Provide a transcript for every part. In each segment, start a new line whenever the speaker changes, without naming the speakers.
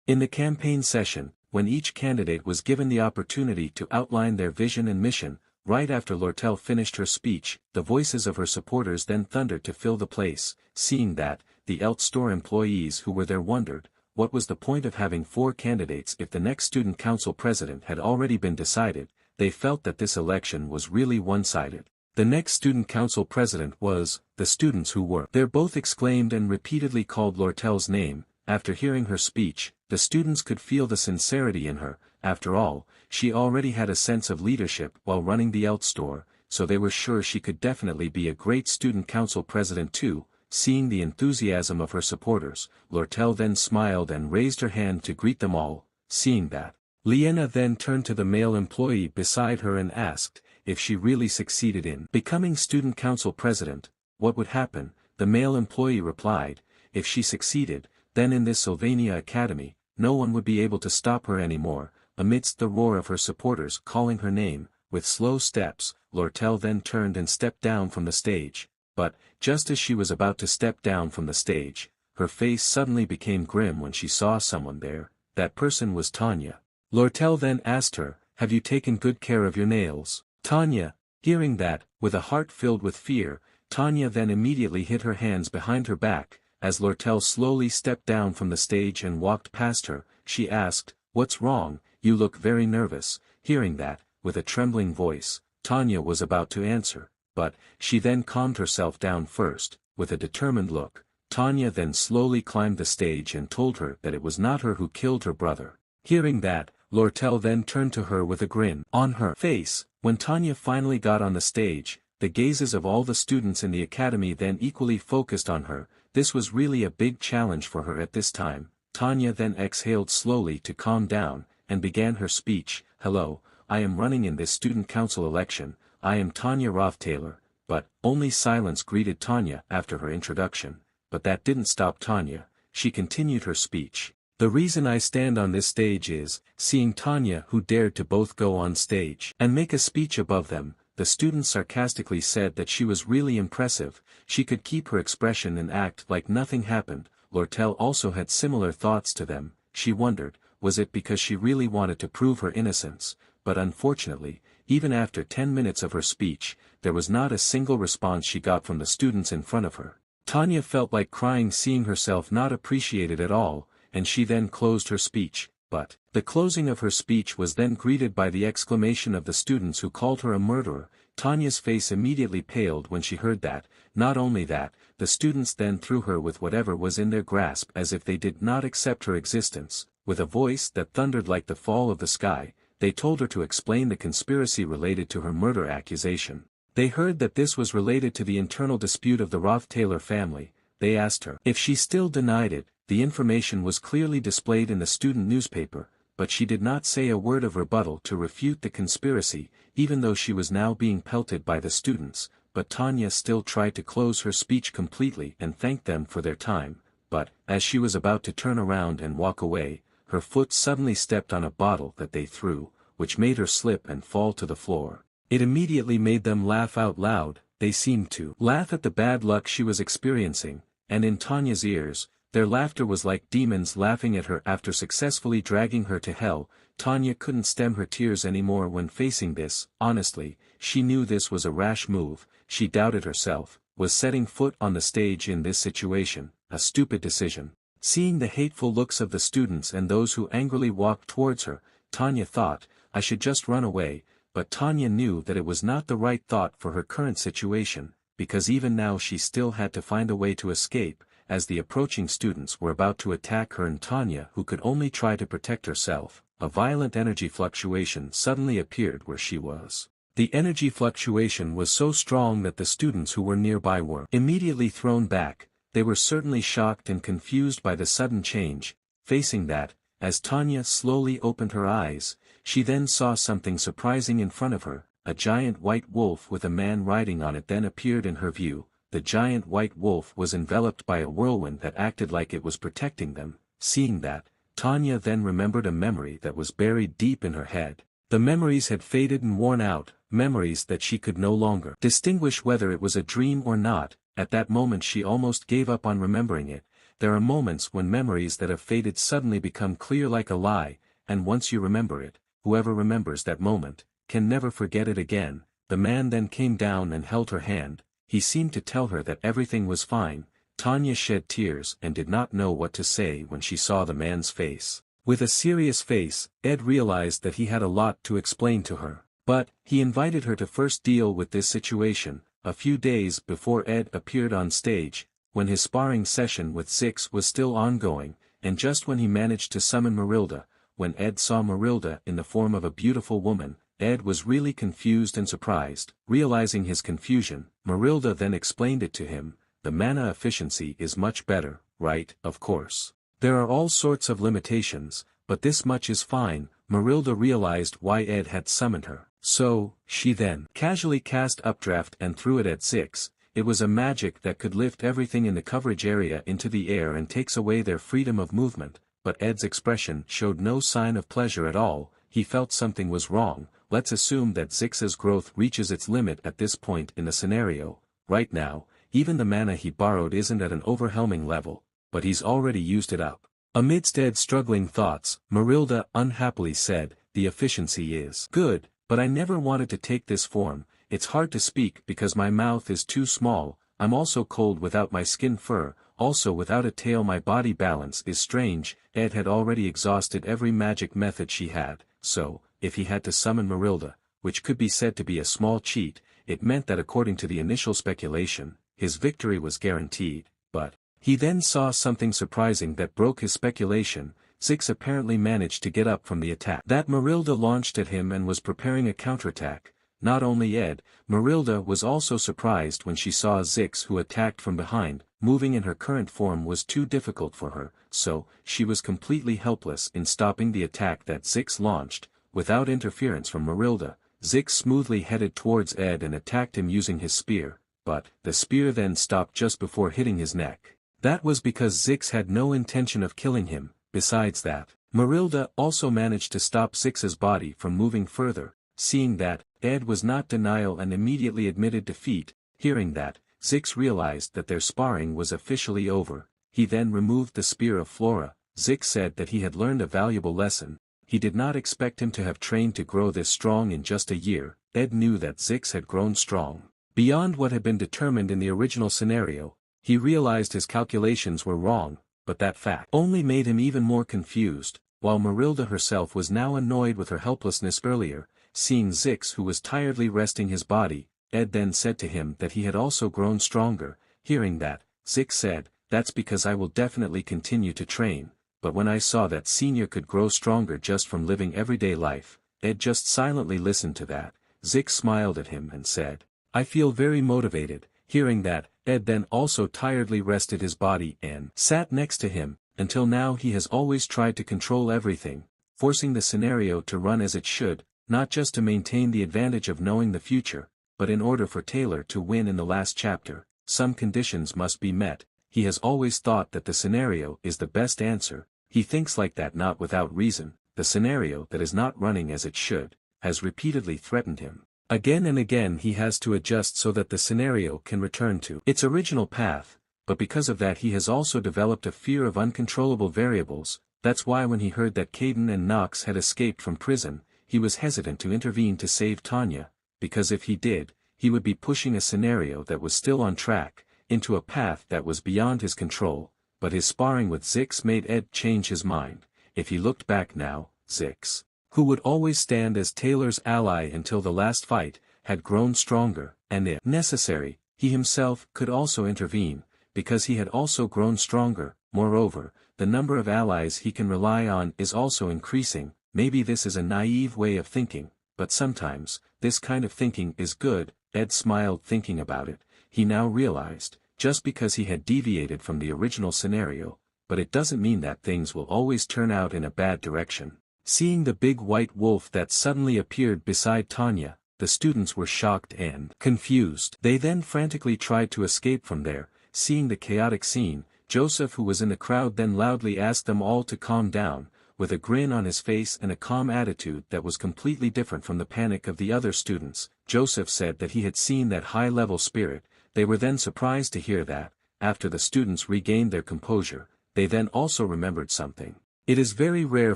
In the campaign session, when each candidate was given the opportunity to outline their vision and mission, right after Lortel finished her speech, the voices of her supporters then thundered to fill the place. Seeing that, the ELT store employees who were there wondered, what was the point of having 4 candidates if the next student council president had already been decided? They felt that this election was really one-sided. The next student council president was, the students who were there both exclaimed and repeatedly called Lortel's name. After hearing her speech, the students could feel the sincerity in her. After all, she already had a sense of leadership while running the ELT store, so they were sure she could definitely be a great student council president too. Seeing the enthusiasm of her supporters, Lortel then smiled and raised her hand to greet them all. Seeing that, Liena then turned to the male employee beside her and asked, if she really succeeded in becoming student council president, what would happen? The male employee replied, if she succeeded, then in this Sylvania Academy, no one would be able to stop her anymore. Amidst the roar of her supporters calling her name, with slow steps, Lortel then turned and stepped down from the stage. But, just as she was about to step down from the stage, her face suddenly became grim when she saw someone there. That person was Tanya. Lortel then asked her, have you taken good care of your nails? Tanya, hearing that, with a heart filled with fear, Tanya then immediately hid her hands behind her back. As Lortel slowly stepped down from the stage and walked past her, she asked, what's wrong? You look very nervous. Hearing that, with a trembling voice, Tanya was about to answer, but, she then calmed herself down first. With a determined look, Tanya then slowly climbed the stage and told her that it was not her who killed her brother. Hearing that, Lortel then turned to her with a grin on her face. When Tanya finally got on the stage, the gazes of all the students in the academy then equally focused on her. This was really a big challenge for her at this time. Tanya then exhaled slowly to calm down, and began her speech. Hello, I am running in this student council election. I am Tanya Rothtaylor. But, only silence greeted Tanya after her introduction. But that didn't stop Tanya. She continued her speech. The reason I stand on this stage is, seeing Tanya who dared to both go on stage and make a speech above them, the students sarcastically said that she was really impressive. She could keep her expression and act like nothing happened. Lortel also had similar thoughts to them. She wondered, was it because she really wanted to prove her innocence? But unfortunately, even after 10 minutes of her speech, there was not a single response she got from the students in front of her. Tanya felt like crying seeing herself not appreciated at all, and she then closed her speech. But, the closing of her speech was then greeted by the exclamation of the students who called her a murderer. Tanya's face immediately paled when she heard that. Not only that, the students then threw her with whatever was in their grasp as if they did not accept her existence. With a voice that thundered like the fall of the sky, they told her to explain the conspiracy related to her murder accusation. They heard that this was related to the internal dispute of the Rothtaylor family. They asked her if she still denied it. The information was clearly displayed in the student newspaper, but she did not say a word of rebuttal to refute the conspiracy, even though she was now being pelted by the students. But Tanya still tried to close her speech completely and thanked them for their time. But, as she was about to turn around and walk away, her foot suddenly stepped on a bottle that they threw, which made her slip and fall to the floor. It immediately made them laugh out loud. They seemed to laugh at the bad luck she was experiencing, and in Tanya's ears, their laughter was like demons laughing at her after successfully dragging her to hell. Tanya couldn't stem her tears anymore when facing this. Honestly, she knew this was a rash move. She doubted herself, was setting foot on the stage in this situation, a stupid decision. Seeing the hateful looks of the students and those who angrily walked towards her, Tanya thought, I should just run away. But Tanya knew that it was not the right thought for her current situation, because even now she still had to find a way to escape. As the approaching students were about to attack her and Tanya who could only try to protect herself, a violent energy fluctuation suddenly appeared where she was. The energy fluctuation was so strong that the students who were nearby were immediately thrown back. They were certainly shocked and confused by the sudden change. Facing that, as Tanya slowly opened her eyes, she then saw something surprising in front of her. A giant white wolf with a man riding on it then appeared in her view. The giant white wolf was enveloped by a whirlwind that acted like it was protecting them. Seeing that, Tanya then remembered a memory that was buried deep in her head. The memories had faded and worn out, memories that she could no longer distinguish whether it was a dream or not. At that moment she almost gave up on remembering it, there are moments when memories that have faded suddenly become clear like a lie, and once you remember it, whoever remembers that moment, can never forget it again. The man then came down and held her hand. He seemed to tell her that everything was fine. Tanya shed tears and did not know what to say when she saw the man's face. With a serious face, Ed realized that he had a lot to explain to her. But, he invited her to first deal with this situation. A few days before Ed appeared on stage, when his sparring session with Zix was still ongoing, and just when he managed to summon Marilda, when Ed saw Marilda in the form of a beautiful woman, Ed was really confused and surprised. Realizing his confusion, Marilda then explained it to him. The mana efficiency is much better, right? Of course. There are all sorts of limitations, but this much is fine. Marilda realized why Ed had summoned her. So, she then casually cast Updraft and threw it at Zix. It was a magic that could lift everything in the coverage area into the air and takes away their freedom of movement, but Ed's expression showed no sign of pleasure at all. He felt something was wrong. Let's assume that Zix's growth reaches its limit at this point in the scenario. Right now, even the mana he borrowed isn't at an overwhelming level, but he's already used it up. Amidst Ed's struggling thoughts, Marilda unhappily said, "The efficiency is good, but I never wanted to take this form. It's hard to speak because my mouth is too small. I'm also cold without my skin fur, also without a tail. My body balance is strange." Ed had already exhausted every magic method she had, so, if he had to summon Marilda, which could be said to be a small cheat, it meant that according to the initial speculation, his victory was guaranteed. But, he then saw something surprising that broke his speculation. Zix apparently managed to get up from the attack that Marilda launched at him and was preparing a counterattack. Not only Ed, Marilda was also surprised when she saw Zix, who attacked from behind. Moving in her current form was too difficult for her, so, she was completely helpless in stopping the attack that Zix launched. Without interference from Marilda, Zix smoothly headed towards Ed and attacked him using his spear, but, the spear then stopped just before hitting his neck. That was because Zix had no intention of killing him. Besides that, Marilda also managed to stop Zix's body from moving further. Seeing that, Ed was not denial and immediately admitted defeat. Hearing that, Zix realized that their sparring was officially over. He then removed the spear of Flora. Zix said that he had learned a valuable lesson. He did not expect him to have trained to grow this strong in just a year. Ed knew that Zix had grown strong beyond what had been determined in the original scenario. He realized his calculations were wrong, but that fact only made him even more confused. While Marilda herself was now annoyed with her helplessness earlier, seeing Zix, who was tiredly resting his body, Ed then said to him that he had also grown stronger. Hearing that, Zix said, "That's because I will definitely continue to train." But when I saw that Senior could grow stronger just from living everyday life, Ed just silently listened to that. Zix smiled at him and said, "I feel very motivated." Hearing that, Ed then also tiredly rested his body and sat next to him. Until now he has always tried to control everything, forcing the scenario to run as it should, not just to maintain the advantage of knowing the future, but in order for Taylor to win in the last chapter, some conditions must be met. He has always thought that the scenario is the best answer. He thinks like that not without reason. The scenario that is not running as it should, has repeatedly threatened him. Again and again he has to adjust so that the scenario can return to its original path, but because of that he has also developed a fear of uncontrollable variables. That's why when he heard that Caden and Nox had escaped from prison, he was hesitant to intervene to save Tanya, because if he did, he would be pushing a scenario that was still on track, into a path that was beyond his control. But his sparring with Zix made Ed change his mind. If he looked back now, Zix, who would always stand as Taylor's ally until the last fight, had grown stronger, and if necessary, he himself could also intervene, because he had also grown stronger. Moreover, the number of allies he can rely on is also increasing. Maybe this is a naive way of thinking, but sometimes, this kind of thinking is good. Ed smiled thinking about it. He now realized, just because he had deviated from the original scenario, but it doesn't mean that things will always turn out in a bad direction. Seeing the big white wolf that suddenly appeared beside Tanya, the students were shocked and confused. They then frantically tried to escape from there. Seeing the chaotic scene, Joseph, who was in the crowd, then loudly asked them all to calm down. With a grin on his face and a calm attitude that was completely different from the panic of the other students, Joseph said that he had seen that high-level spirit. They were then surprised to hear that. after the students regained their composure, they then also remembered something. It is very rare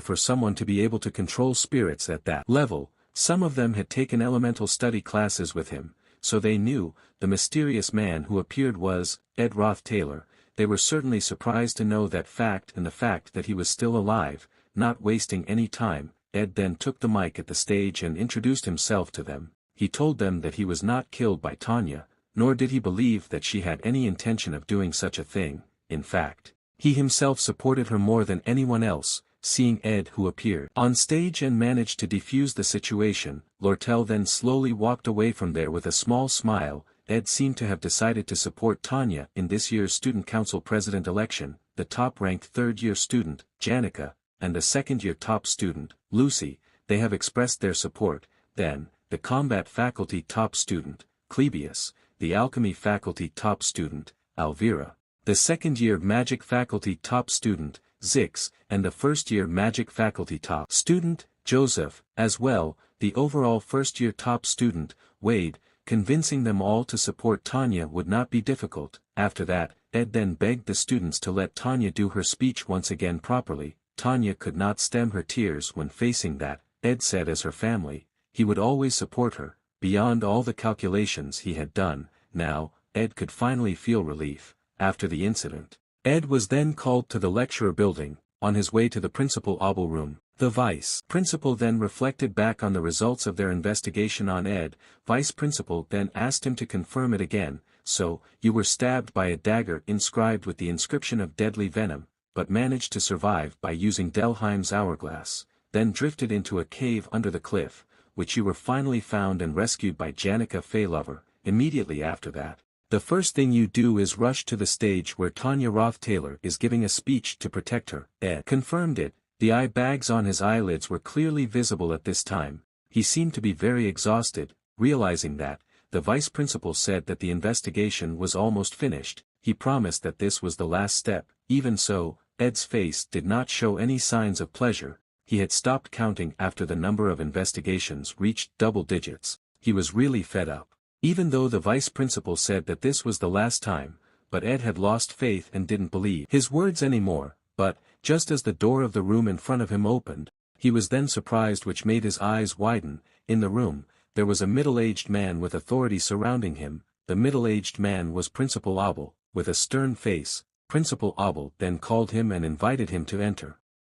for someone to be able to control spirits at that level. Some of them had taken elemental study classes with him, so they knew the mysterious man who appeared was Ed Roth Taylor. They were certainly surprised to know that fact and the fact that he was still alive. Not wasting any time, Ed then took the mic at the stage and introduced himself to them. He told them that he was not killed by Tanya, nor did he believe that she had any intention of doing such a thing. In fact, he himself supported her more than anyone else. Seeing Ed who appeared on stage and managed to defuse the situation, Lortel then slowly walked away from there with a small smile. Ed seemed to have decided to support Tanya in this year's Student Council President election. The top-ranked third-year student, Janica, and the second-year top student, Lucy, they have expressed their support. Then, the combat faculty top student, Clebius, the alchemy faculty top student, Alvira, the second-year magic faculty top student, Zix, and the first-year magic faculty top student, Joseph, as well, the overall first-year top student, Wade. Convincing them all to support Tanya would not be difficult. After that, Ed then begged the students to let Tanya do her speech once again properly. Tanya could not stem her tears when facing that, Ed said as her family, he would always support her, beyond all the calculations he had done. Now, Ed could finally feel relief. After the incident, Ed was then called to the lecturer building. On his way to the principal Abel room, the vice principal then reflected back on the results of their investigation on Ed. Vice principal then asked him to confirm it again. So, you were stabbed by a dagger inscribed with the inscription of deadly venom, but managed to survive by using Delheim's hourglass, then drifted into a cave under the cliff, which you were finally found and rescued by Janica Faylover. Immediately after that, the first thing you do is rush to the stage where Tanya Roth Taylor is giving a speech to protect her. Ed confirmed it. The eye bags on his eyelids were clearly visible at this time. He seemed to be very exhausted. Realizing that, the vice principal said that the investigation was almost finished. He promised that this was the last step. Even so, Ed's face did not show any signs of pleasure. He had stopped counting after the number of investigations reached double digits. He was really fed up. Even though the vice principal said that this was the last time, but Ed had lost faith and didn't believe his words anymore. But, just as the door of the room in front of him opened, he was then surprised, which made his eyes widen. In the room, there was a middle-aged man with authority surrounding him. The middle-aged man was Principal Abel. With a stern face, Principal Abel then called him and invited him to enter.